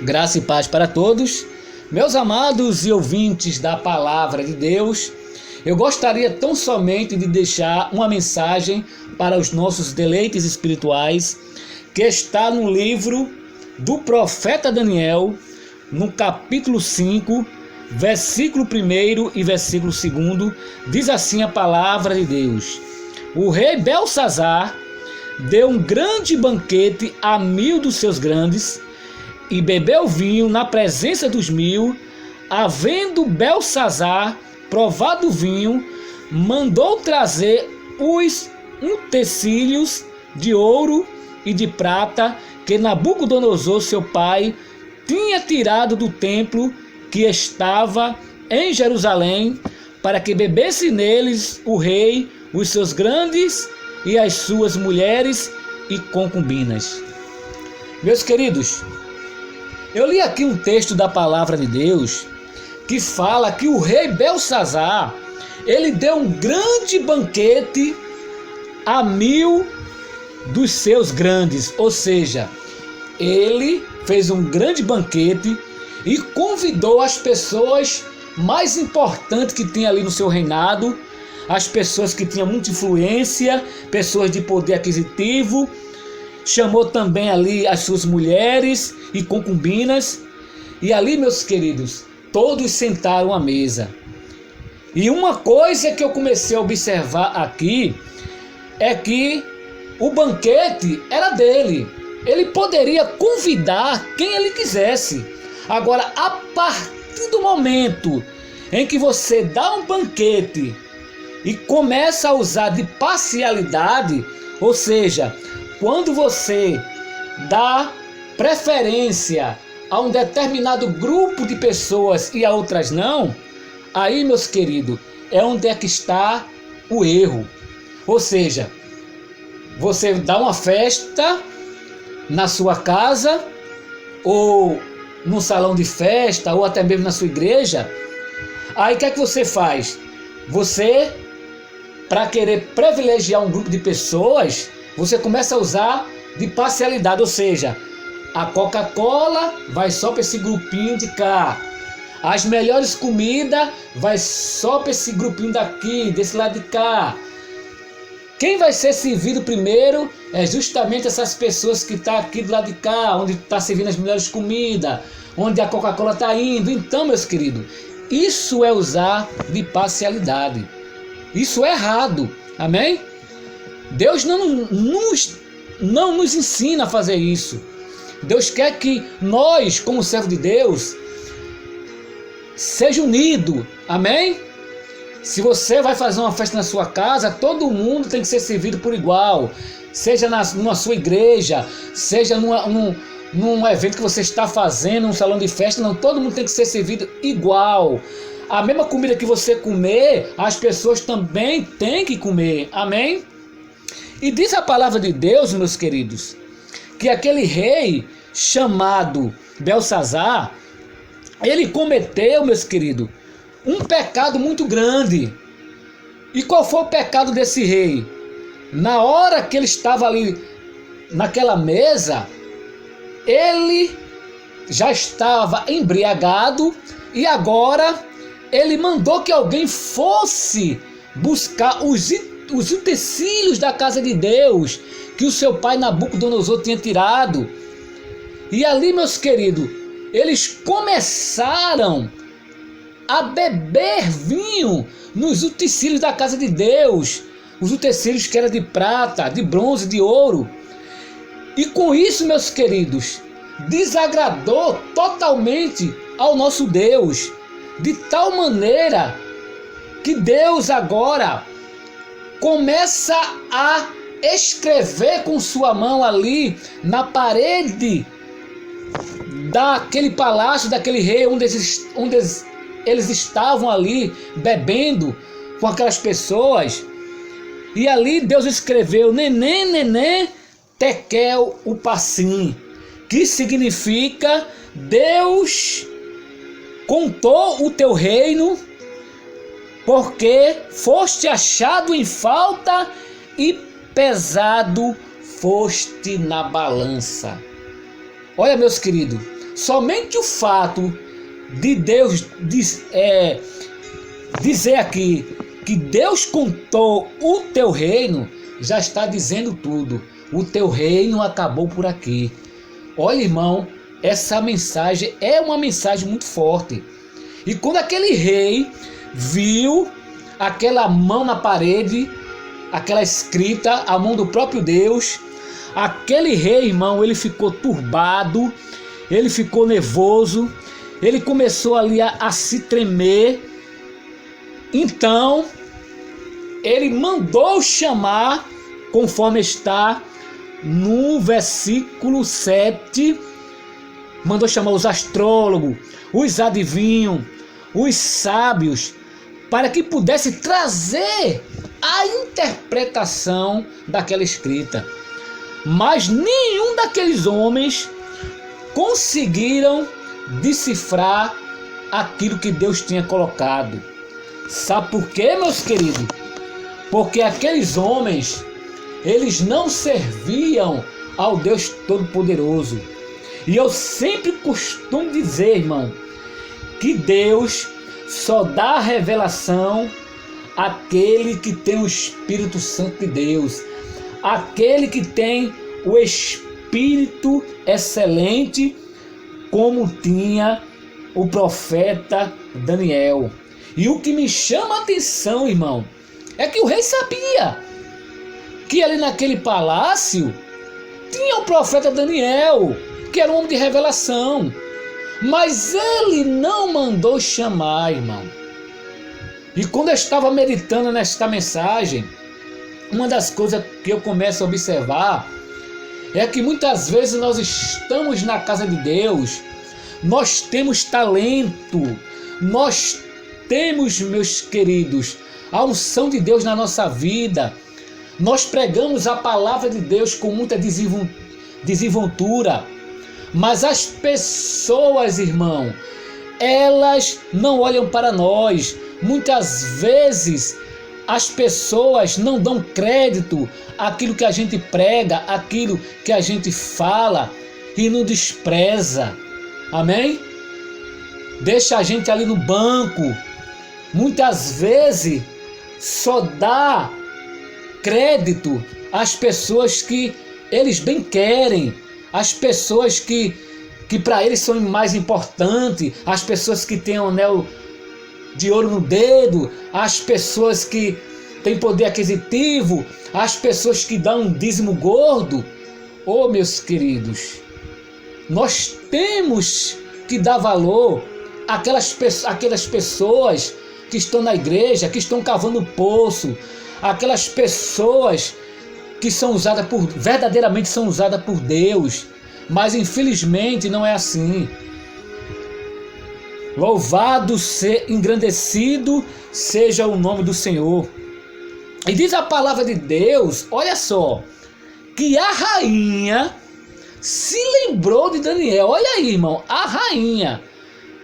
Graça e paz para todos, meus amados e ouvintes da Palavra de Deus. Eu gostaria tão somente de deixar uma mensagem para os nossos deleites espirituais, que está no livro do profeta Daniel, no capítulo 5, versículo 1 e versículo 2, diz assim a Palavra de Deus: O rei Belsazar deu um grande banquete a 1000 dos seus grandes, e bebeu vinho na presença dos 1000. Havendo Belsazar provado o vinho, mandou trazer os utensílios de ouro e de prata que Nabucodonosor, seu pai, tinha tirado do templo que estava em Jerusalém, para que bebesse neles o rei, os seus grandes e as suas mulheres e concubinas. Meus queridos, eu li aqui um texto da Palavra de Deus que fala que o rei Belsazar, ele deu um grande banquete a 1000 dos seus grandes, ou seja, ele fez um grande banquete e convidou as pessoas mais importantes que tinha ali no seu reinado, as pessoas que tinham muita influência, pessoas de poder aquisitivo. Chamou também ali as suas mulheres e concubinas. E ali, meus queridos, todos sentaram à mesa. E uma coisa que eu comecei a observar aqui é que o banquete era dele. Ele poderia convidar quem ele quisesse. Agora, a partir do momento em que você dá um banquete e começa a usar de parcialidade, ou seja, quando você dá preferência a um determinado grupo de pessoas e a outras não, aí, meus queridos, é onde é que está o erro. Ou seja, você dá uma festa na sua casa, ou num salão de festa, ou até mesmo na sua igreja. Aí o que é que você faz? Você, para querer privilegiar um grupo de pessoas, você começa a usar de parcialidade, ou seja, a Coca-Cola vai só para esse grupinho de cá, as melhores comidas vai só para esse grupinho daqui, desse lado de cá. Quem vai ser servido primeiro é justamente essas pessoas que estão aqui do lado de cá, onde está servindo as melhores comidas, onde a Coca-Cola está indo. Então, meus queridos, isso é usar de parcialidade. Isso é errado. Amém? Deus não nos ensina a fazer isso. Deus quer que nós, como servo de Deus, seja unido. Amém? Se você vai fazer uma festa na sua casa, todo mundo tem que ser servido por igual. Seja numa sua igreja, seja num evento que você está fazendo, num salão de festa, não, todo mundo tem que ser servido igual. A mesma comida que você comer, as pessoas também têm que comer. Amém? E diz a palavra de Deus, meus queridos, que aquele rei chamado Belsazar, ele cometeu, meus queridos, um pecado muito grande. E qual foi o pecado desse rei? Na hora que ele estava ali naquela mesa, ele já estava embriagado e agora ele mandou que alguém fosse buscar os utensílios da casa de Deus que o seu pai Nabucodonosor tinha tirado. E ali, meus queridos, eles começaram a beber vinho nos utensílios da casa de Deus, os utensílios que eram de prata, de bronze, de ouro. E com isso, meus queridos, desagradou totalmente ao nosso Deus, de tal maneira que Deus agora começa a escrever com sua mão ali na parede daquele palácio, daquele rei, onde eles estavam ali bebendo com aquelas pessoas. E ali Deus escreveu Nenê, Nenê, Tekel, Upassim, que significa: Deus contou o teu reino, porque foste achado em falta e pesado foste na balança. Olha, meus queridos, Somente o fato de Deus dizer aqui que Deus contou o teu reino, já está dizendo tudo. O teu reino acabou por aqui. Olha, irmão, essa mensagem é uma mensagem muito forte. E quando aquele rei viu aquela mão na parede, aquela escrita, a mão do próprio Deus, aquele rei, irmão, ele ficou turbado, ele ficou nervoso, ele começou ali a se tremer. Então, ele mandou chamar, conforme está no versículo 7, mandou chamar os astrólogos, os adivinhos, os sábios, para que pudesse trazer a interpretação daquela escrita. Mas nenhum daqueles homens conseguiram decifrar aquilo que Deus tinha colocado. Sabe por quê, meus queridos? Porque aqueles homens, eles não serviam ao Deus Todo-Poderoso. E eu sempre costumo dizer, irmão, que Deus só dá revelação àquele que tem o Espírito Santo de Deus, aquele que tem o Espírito excelente, como tinha o profeta Daniel. E o que me chama a atenção, irmão, é que o rei sabia que ali naquele palácio tinha o profeta Daniel, que era um homem de revelação. Mas ele não mandou chamar, irmão. E quando eu estava meditando nesta mensagem, uma das coisas que eu começo a observar é que muitas vezes nós estamos na casa de Deus, nós temos talento, nós temos, meus queridos, a unção de Deus na nossa vida, nós pregamos a palavra de Deus com muita desenvoltura, mas as pessoas, irmão, elas não olham para nós. Muitas vezes as pessoas não dão crédito àquilo que a gente prega, àquilo que a gente fala, e nos despreza. Amém? Deixa a gente ali no banco. Muitas vezes só dá crédito às pessoas que eles bem querem, as pessoas que para eles são mais importantes, as pessoas que têm um anel de ouro no dedo, as pessoas que têm poder aquisitivo, as pessoas que dão um dízimo gordo. Oh, meus queridos, nós temos que dar valor àquelas pessoas que estão na igreja, que estão cavando poço, aquelas pessoas que são usadas verdadeiramente são usadas por Deus, mas infelizmente não é assim. Louvado, engrandecido seja o nome do Senhor. E diz a palavra de Deus, olha só, que a rainha se lembrou de Daniel. Olha aí, irmão, a rainha.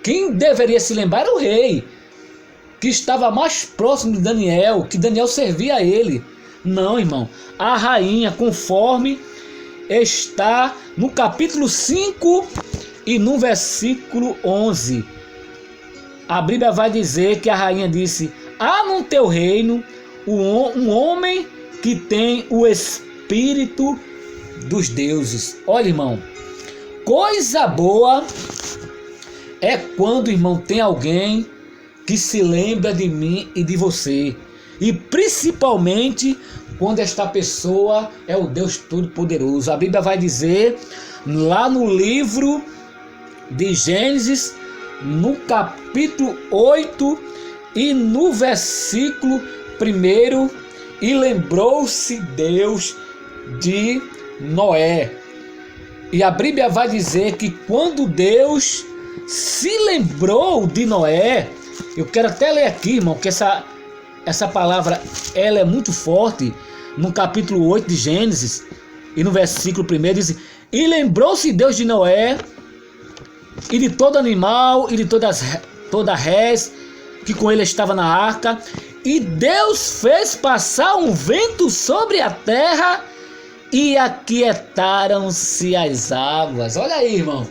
Quem deveria se lembrar era o rei, que estava mais próximo de Daniel, que Daniel servia a ele. Não, irmão, a rainha, conforme está no capítulo 5 e no versículo 11. A Bíblia vai dizer que a rainha disse: há no teu reino um homem que tem o Espírito dos deuses. Olha, irmão, coisa boa é quando, irmão, tem alguém que se lembra de mim e de você. E principalmente quando esta pessoa é o Deus Todo-Poderoso. A Bíblia vai dizer lá no livro de Gênesis, no capítulo 8 e no versículo 1, e lembrou-se Deus de Noé. E a Bíblia vai dizer que quando Deus se lembrou de Noé, eu quero até ler aqui, irmão, que essa palavra ela é muito forte. No capítulo 8 de Gênesis e no versículo 1 diz: e lembrou-se Deus de Noé e de todo animal e de toda res que com ele estava na arca, e Deus fez passar um vento sobre a terra e aquietaram-se as águas. Olha aí, irmão,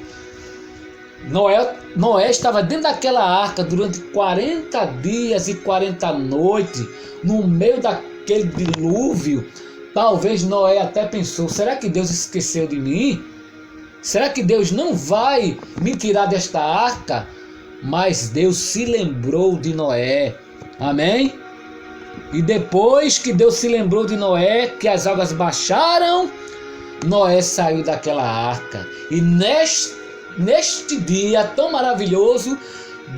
Noé estava dentro daquela arca durante 40 dias e 40 noites, no meio daquele dilúvio. Talvez Noé até pensou: será que Deus esqueceu de mim? Será que Deus não vai me tirar desta arca? Mas Deus se lembrou de Noé. Amém? E depois que Deus se lembrou de Noé, que as águas baixaram, Noé saiu daquela arca. E neste dia tão maravilhoso,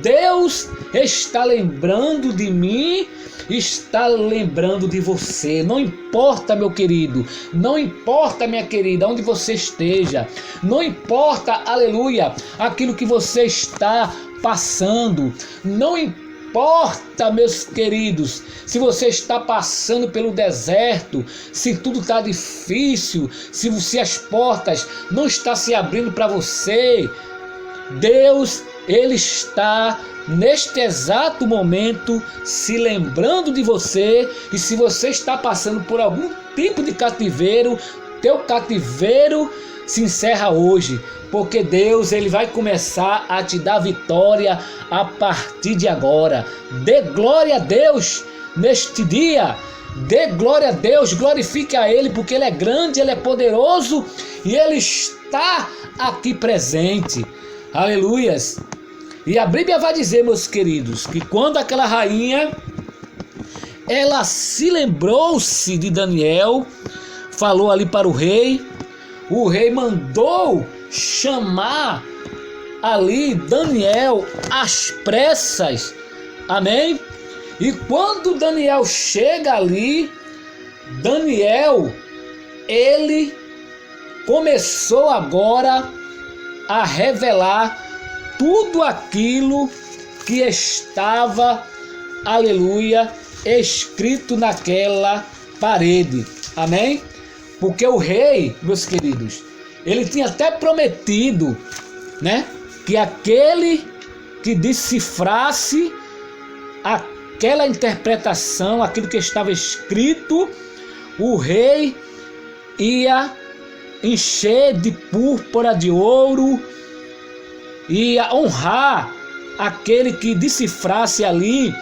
Deus está lembrando de mim, está lembrando de você. Não importa, meu querido, não importa, minha querida, onde você esteja, não importa, aleluia, aquilo que você está passando, não importa, meus queridos, se está passando pelo deserto, se tudo está difícil, se as portas não estão se abrindo para você, Deus, Ele está neste exato momento se lembrando de você. E se você está passando por algum tipo de cativeiro, teu cativeiro se encerra hoje, porque Deus, Ele vai começar a te dar vitória a partir de agora. Dê glória a Deus neste dia, dê glória a Deus, glorifique a Ele, porque Ele é grande, Ele é poderoso e Ele está aqui presente. Aleluias! E a Bíblia vai dizer, meus queridos, que quando aquela rainha, ela se lembrou-se de Daniel, falou ali para o rei mandou chamar ali Daniel às pressas, amém? E quando Daniel chega ali, Daniel, ele começou agora a revelar tudo aquilo que estava, aleluia, escrito naquela parede, amém? Porque o rei, meus queridos, ele tinha até prometido, né, que aquele que decifrasse aquela interpretação, aquilo que estava escrito, o rei ia encher de púrpura, de ouro, ia honrar aquele que decifrasse ali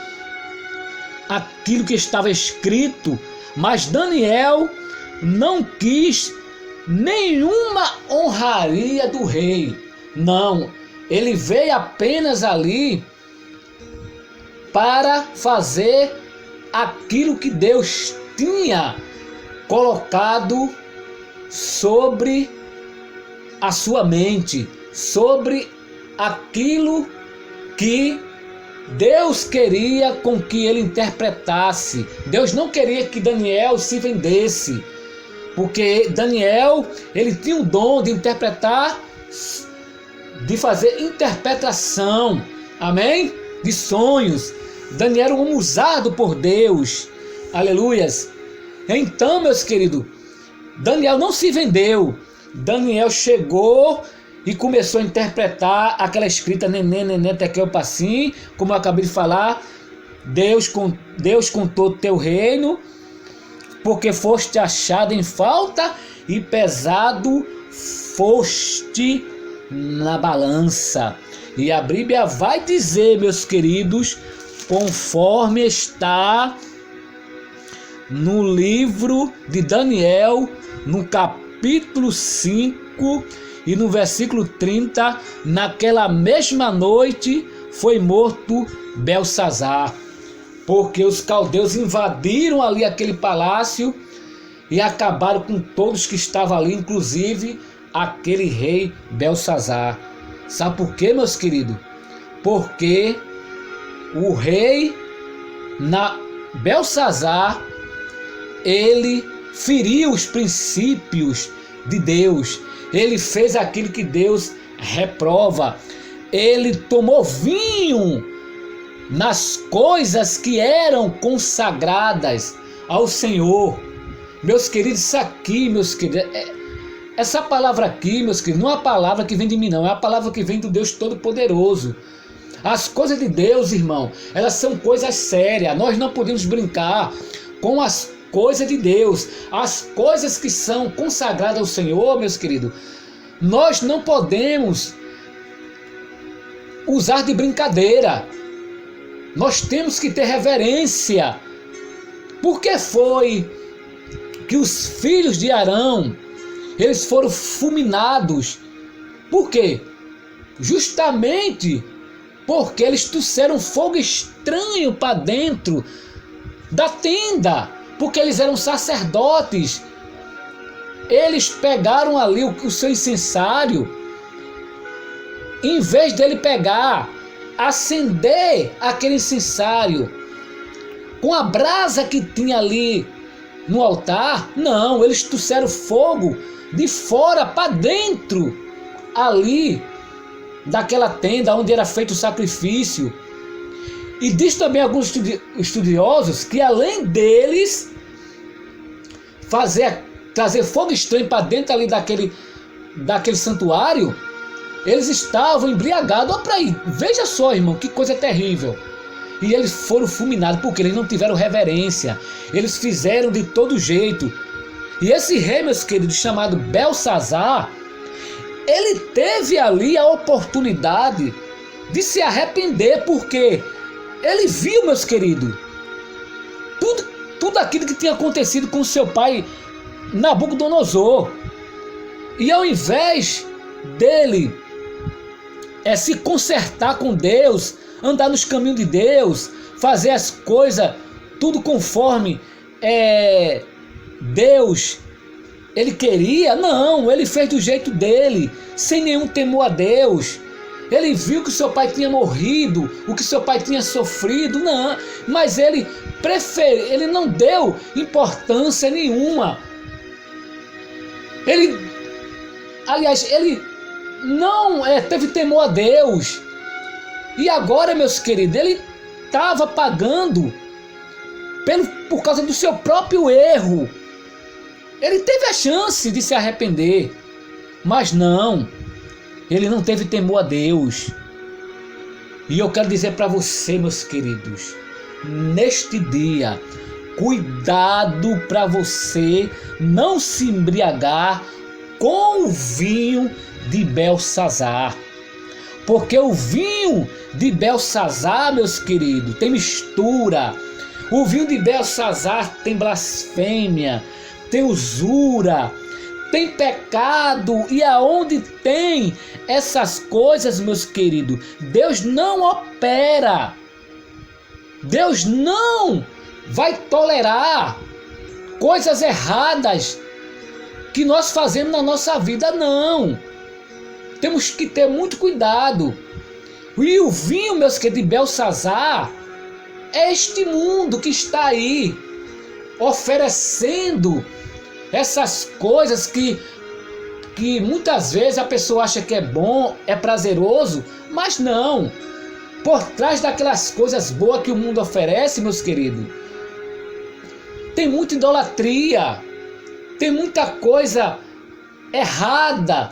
aquilo que estava escrito. Mas Daniel não quis nenhuma honraria do rei. Não, ele veio apenas ali para fazer aquilo que Deus tinha colocado sobre a sua mente, sobre aquilo que Deus queria com que ele interpretasse. Deus não queria que Daniel se vendesse, porque Daniel, ele tinha o dom de interpretar, de fazer interpretação, amém? De sonhos. Daniel era um homem usado por Deus, aleluias. Então, meus queridos, Daniel não se vendeu. Daniel chegou e começou a interpretar aquela escrita neném, neném, tekel, passim, como eu acabei de falar. Deus contou teu reino, porque foste achado em falta e pesado foste na balança. E a Bíblia vai dizer, meus queridos, conforme está no livro de Daniel, no capítulo 5 e no versículo 30, naquela mesma noite foi morto Belsazar, porque os caldeus invadiram ali aquele palácio e acabaram com todos que estavam ali, inclusive aquele rei Belsazar. Sabe por quê, meus queridos? Porque o rei Belsazar, ele feriu os princípios de Deus. Ele fez aquilo que Deus reprova. Ele tomou vinho nas coisas que eram consagradas ao Senhor. Meus queridos, isso aqui, meus queridos, essa palavra aqui, meus queridos, não é uma palavra que vem de mim, não. É uma palavra que vem do Deus Todo-Poderoso. As coisas de Deus, irmão, elas são coisas sérias. Nós não podemos brincar com as coisas de Deus. As coisas que são consagradas ao Senhor, meus queridos, nós não podemos usar de brincadeira. Nós temos que ter reverência. Por que foi que os filhos de Arão, eles foram fulminados? Por quê? Justamente porque eles trouxeram fogo estranho para dentro da tenda, porque eles eram sacerdotes. Eles pegaram ali o seu incensário, em vez dele pegar, acender aquele incensário com a brasa que tinha ali no altar, não, eles trouxeram fogo de fora para dentro ali daquela tenda onde era feito o sacrifício. E diz também alguns estudiosos que além deles trazer fogo estranho para dentro ali daquele santuário, eles estavam embriagados. Olha para aí, veja só, irmão, que coisa terrível. E eles foram fulminados porque eles não tiveram reverência, eles fizeram de todo jeito. E esse rei, meus queridos, chamado Belsazar, ele teve ali a oportunidade de se arrepender, porque ele viu, meus queridos, tudo aquilo que tinha acontecido com seu pai Nabucodonosor. E ao invés dele se consertar com Deus, andar nos caminhos de Deus, fazer as coisas tudo conforme Deus ele queria, não, ele fez do jeito dele, sem nenhum temor a Deus. Ele viu que seu pai tinha morrido, o que seu pai tinha sofrido, não, mas ele não deu importância nenhuma. Ele não teve temor a Deus. E agora, meus queridos, ele estava pagando por causa do seu próprio erro. Ele teve a chance de se arrepender, mas não, ele não teve temor a Deus. E eu quero dizer para você, meus queridos, neste dia, cuidado para você não se embriagar com o vinho de Belsazar. Porque o vinho de Belsazar, meus queridos, tem mistura. O vinho de Belsazar tem blasfêmia, tem usura, tem pecado. E aonde tem essas coisas, meus queridos, Deus não opera. Deus não vai tolerar coisas erradas que nós fazemos na nossa vida, não. Temos que ter muito cuidado. E o vinho, meus queridos, de Belsazar é este mundo que está aí oferecendo essas coisas que muitas vezes a pessoa acha que é bom, é prazeroso, mas não. Por trás daquelas coisas boas que o mundo oferece, meus queridos, tem muita idolatria, tem muita coisa errada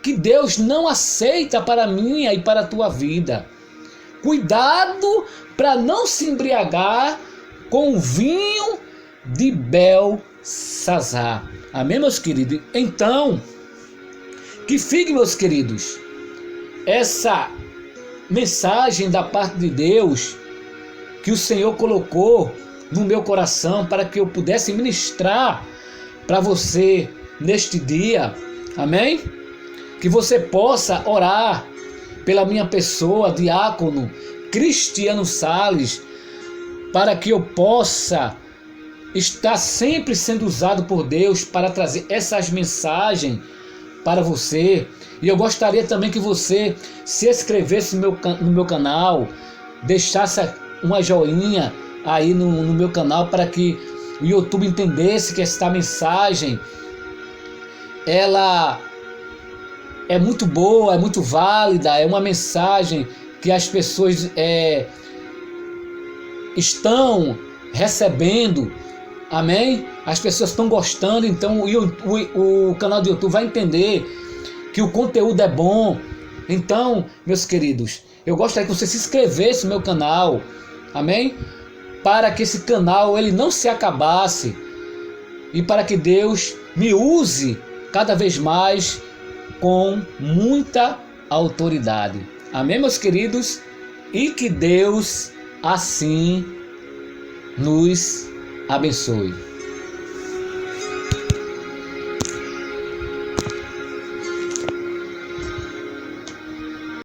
que Deus não aceita para a minha e para a tua vida. Cuidado para não se embriagar com o vinho de Belsazar. Amém, meus queridos? Então, que fique, meus queridos, essa mensagem da parte de Deus que o Senhor colocou no meu coração para que eu pudesse ministrar para você neste dia. Amém? Que você possa orar pela minha pessoa, diácono Cristiano Sales, para que eu possa estar sempre sendo usado por Deus para trazer essas mensagens para você. E eu gostaria também que você se inscrevesse no meu canal, deixasse uma joinha aí no meu canal, para que o YouTube entendesse que esta mensagem ela é muito boa, é muito válida, é uma mensagem que as pessoas estão recebendo, amém? As pessoas estão gostando, então o canal do YouTube vai entender que o conteúdo é bom. Então, meus queridos, eu gostaria que você se inscrevesse no meu canal, amém? Para que esse canal ele não se acabasse e para que Deus me use cada vez mais com muita autoridade. Amém, meus queridos? E que Deus assim nos abençoe.